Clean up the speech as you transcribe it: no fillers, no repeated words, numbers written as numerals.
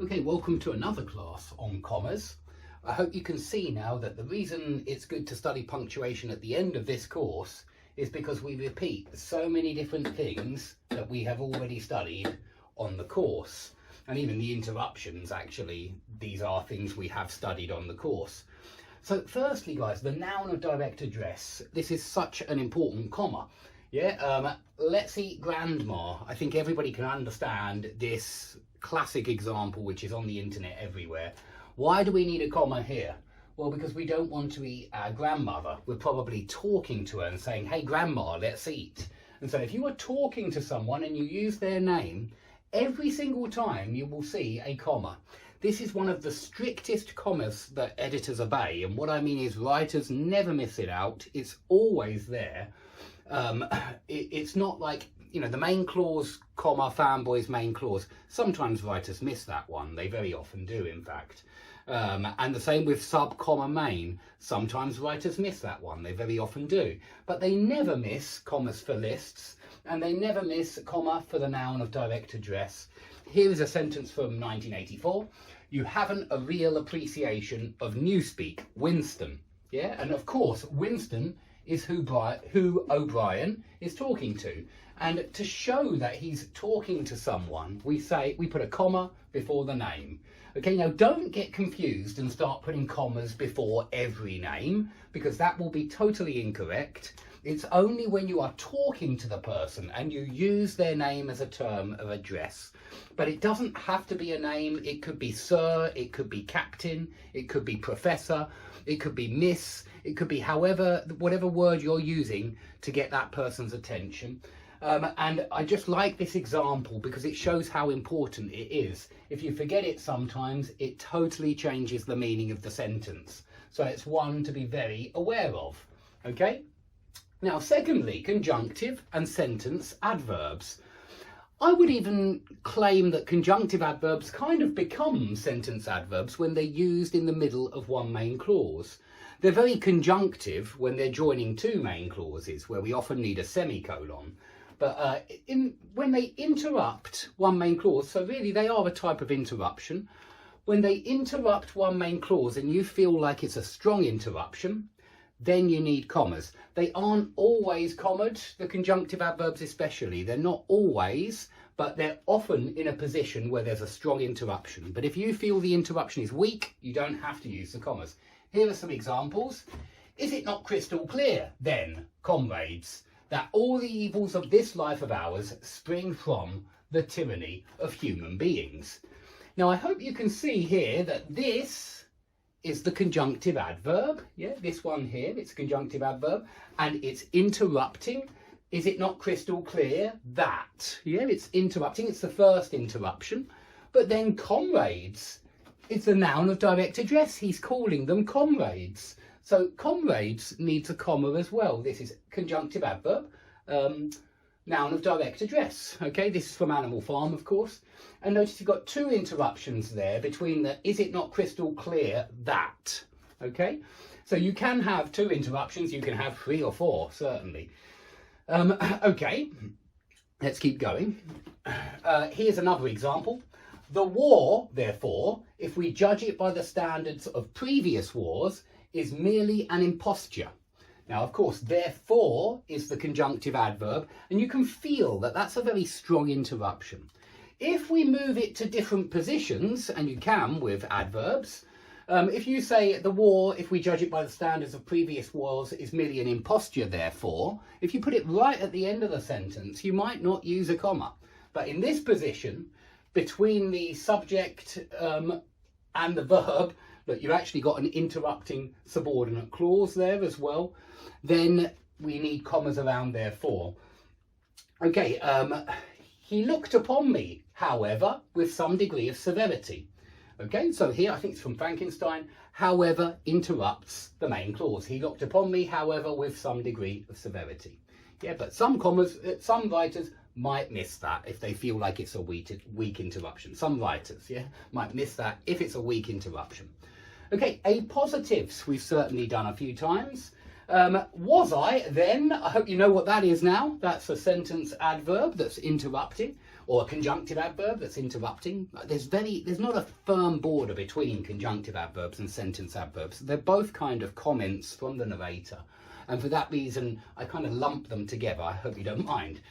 Okay, welcome to another class on commas. I hope you can see now that the reason it's good to study punctuation at the end of this course is because we repeat so many different things that we have already studied on the course. And even the interruptions, actually, these are things we have studied on the course. So firstly, guys, the noun of direct address. This is such an important comma. Yeah, let's eat grandma. I think everybody can understand this classic example, which is on the internet everywhere. Why do we need a comma here? Well, because we don't want to eat our grandmother. We're probably talking to her and saying, hey, grandma, let's eat. And so if you are talking to someone and you use their name, every single time you will see a comma. This is one of the strictest commas that editors obey. And what I mean is writers never miss it out. It's always there. It's not like, you know, the main clause, comma, fanboy's main clause. Sometimes writers miss that one. They very often do, in fact. And the same with sub, comma, main. Sometimes writers miss that one. They very often do. But they never miss commas for lists. And they never miss comma for the noun of direct address. Here is a sentence from 1984. You haven't a real appreciation of Newspeak, Winston. Yeah, and of course, Winston is who O'Brien is talking to. And to show that he's talking to someone, we put a comma before the name. Okay, now don't get confused and start putting commas before every name, because that will be totally incorrect. It's only when you are talking to the person and you use their name as a term of address. But it doesn't have to be a name. It could be sir, it could be captain, it could be professor, it could be miss, it could be whatever word you're using to get that person's attention. And I just like this example because it shows how important it is. If you forget it sometimes, it totally changes the meaning of the sentence. So it's one to be very aware of. Okay? Now, secondly, conjunctive and sentence adverbs. I would even claim that conjunctive adverbs kind of become sentence adverbs when they're used in the middle of one main clause. They're very conjunctive when they're joining two main clauses, where we often need a semicolon. But when they interrupt one main clause, so really they are a type of interruption. When they interrupt one main clause and you feel like it's a strong interruption, then you need commas. They aren't always commaed, the conjunctive adverbs especially. They're not always, but they're often in a position where there's a strong interruption. But if you feel the interruption is weak, you don't have to use the commas. Here are some examples. Is it not crystal clear, then, comrades, that all the evils of this life of ours spring from the tyranny of human beings? Now, I hope you can see here that this is the conjunctive adverb. Yeah, this one here, it's a conjunctive adverb, and it's interrupting. Is it not crystal clear that? Yeah, it's interrupting. It's the first interruption. But then comrades, it's the noun of direct address. He's calling them comrades. So comrades needs a comma as well. This is conjunctive adverb, noun of direct address. Okay, this is from Animal Farm, of course. And notice you've got two interruptions there between the is it not crystal clear that. Okay, so you can have two interruptions. You can have three or four, certainly. Okay, let's keep going. Here's another example. The war, therefore, if we judge it by the standards of previous wars, is merely an imposture. Now, of course, therefore is the conjunctive adverb, and you can feel that that's a very strong interruption. If we move it to different positions, and you can with adverbs, if you say the war, if we judge it by the standards of previous wars, is merely an imposture, therefore, if you put it right at the end of the sentence, you might not use a comma. But in this position, between the subject and the verb, look, you've actually got an interrupting subordinate clause there as well, then we need commas around therefore. Okay, he looked upon me, however, with some degree of severity. Okay, so here, I think it's from Frankenstein, however interrupts the main clause. He looked upon me, however, with some degree of severity. Yeah, but some writers might miss that if they feel like it's a weak interruption. Some writers, yeah, might miss that if it's a weak interruption. Okay, appositives we've certainly done a few times. Was I then? I hope you know what that is now. That's a sentence adverb that's interrupting. or a conjunctive adverb that's interrupting. There's not a firm border between conjunctive adverbs and sentence adverbs. They're both kind of comments from the narrator. And for that reason, I kind of lump them together. I hope you don't mind.